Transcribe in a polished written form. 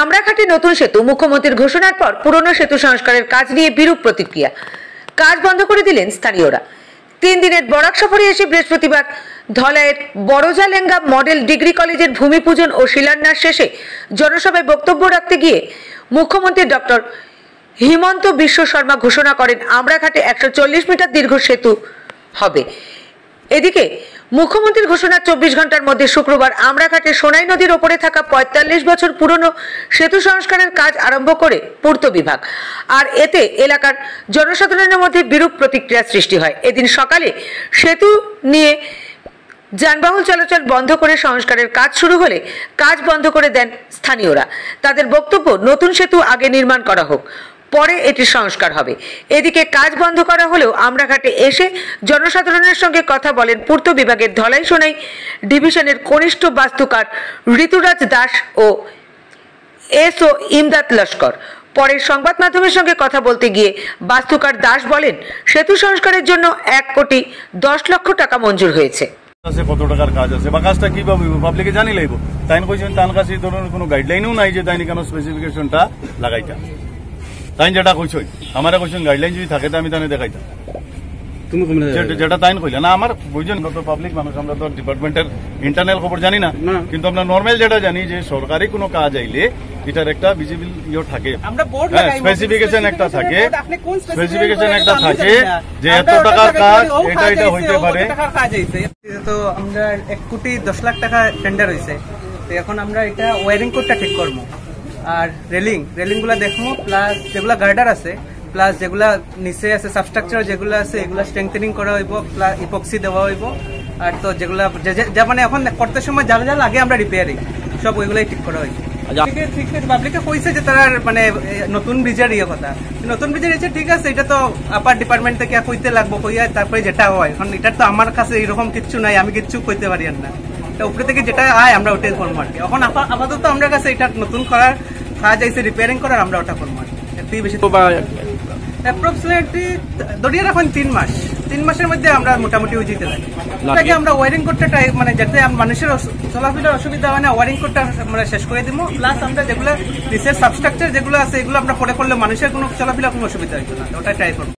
আমরাঘাটে নতুন সেতু মুখ্যমন্ত্রীর ঘোষণার পর পুরনো সেতু সংস্কারের কাজ নিয়ে বিরূপ প্রতিক্রিয়া। কাজ বন্ধ করে দিলেন স্থানীয়রা। 3 দিনের বরাক সফরে এসে বৃহস্পতিবার ধলাইয়ের বড়জালেঙ্গা মডেল ডিগ্রি কলেজের ভূমি পূজন ও শিলান্যাস শেষে জনসভায় বক্তব্য রাখতে গিয়ে মুখ্যমন্ত্রী ডক্টর হিমন্ত বিশ্ব শর্মা ঘোষণা করেন আমরাঘাটে 140 মিটার দীর্ঘ সেতু হবে। এদিকে মুখ্যমন্ত্রীর ঘোষণা 24 ঘন্টার মধ্যে শুক্রবার আমরাঘাটে সোনাই নদীর ওপরে থাকা 45 বছর পুরনো সেতু সংস্কারের কাজ আরম্ভ করে পূর্ত বিভাগ। আর এতে এলাকার জনসাধারণের মধ্যে বিরূপ প্রতিক্রিয়া সৃষ্টি হয়। এদিন সকালে সেতু নিয়ে যানবাহন চলাচল বন্ধ করে সংস্কারের কাজ শুরু হলে কাজ বন্ধ করে দেন স্থানীয়রা। তাদের বক্তব্য, নতুন সেতু আগে নির্মাণ করা হোক, পরে এটি সংস্কার হবে। এদিকে কাজ বন্ধ করা হলেও আমরাঘাটে এসে জনসাধারণের সঙ্গে কথা বলেন পূর্ত বিভাগের ধলাই সোনাই ডিভিশনের কনিষ্ঠ বাস্তুকার ঋতুরাজ দাস ও এসও ইমদাদ লস্কর। পরে সংবাদ মাধ্যমের সঙ্গে কথা বলতে গিয়ে বাস্তুকার দাস বলেন, সেতু সংস্কারের জন্য 1,10 লক্ষ টাকা মঞ্জুর হয়েছে। কত টাকার কাজ আছে বা কাজটা কিভাবে পাবলিকে জানি লাগবে, তাই কইছেন তার কাছে এই ধরনের কোনো গাইডলাইনও নাই যে তাই কেন স্পেসিফিকেশনটা লাগাইতা। তাই যেটা কইছই আমার কইছেন গাইডলাইন যদি থাকে আমি তাই দেখাইতাম। যেটা তাই কইলে না আমার বুঝছেন, তো পাবলিক মানুষ, আমরা তো ডিপার্টমেন্টের ইন্টারনাল খবর জানি না, কিন্তু আমরা নর্মাল যেটা জানি যে সরকারি কোনো কাজ আইলে এটার একটা ভিজিবল থাকে, স্পেসিফিকেশন একটা থাকে, যে এত টাকার কাজ এটা হইতে পারে। তো আমরা 1,10 লাখ টাকা টেন্ডার হয়েছে, তো এখন আমরা এটা ওয়ারিং কোডটা ঠিক করবো, আর রেলিং গুলা দেখবো, প্লাস যেগুলা গার্ডার আছে, প্লাস যেগুলা নিচে আছে সাবস্ট্রাকচার যেগুলো আছে এগুলা স্ট্রেংথেনিং করা হইব, প্লাস ইপক্সি দেওয়া হইব। আর তো যেগুলা মানে এখন করতে সময় যা যা লাগে আমরা রিপেয়ারিং সব ওইগুলাই ঠিক করা হয়েছে। পাবলিকে কইছে যে তারা মানে নতুন ব্রিজের কথা, নতুন ব্রিজের ইচ্ছে ঠিক আছে, এটা তো আপার ডিপার্টমেন্ট থেকে কইতে লাগবো, কইয়া তারপরে যেটা হয়। এখন এটা তো আমার কাছে এরকম কিচ্ছু নাই, আমি কিচ্ছু কইতে পারি না। উপরে থেকে যেটা আয় আমরা ওটাই করবো আর কি। এখন আপাতত আমরা কাছে এটা নতুন করার কাজ আইছে, রিপেয়ারিং করার, আমরা ওটা করবো আর কি। এর বেশি অ্যাপ্রক্সিমেটলি ধরিয়ে রাখুন 3 মাসের মধ্যে আমরা মোটামুটি যেতে থাকি। এটাকে আমরা ওয়ারিং কোডটা মানে যাতে মানুষের চলাফেরার অসুবিধা হয় না, ওয়ারিং কোডটা আমরা শেষ করে দিব। প্লাস আমরা যেগুলো নিচের সাবস্ট্রাকচার যেগুলো আছে এগুলো আমরা পরে করলে মানুষের কোনো চলাফেরা কোনো অসুবিধা হইতো না, ওটা ট্রাই করবো।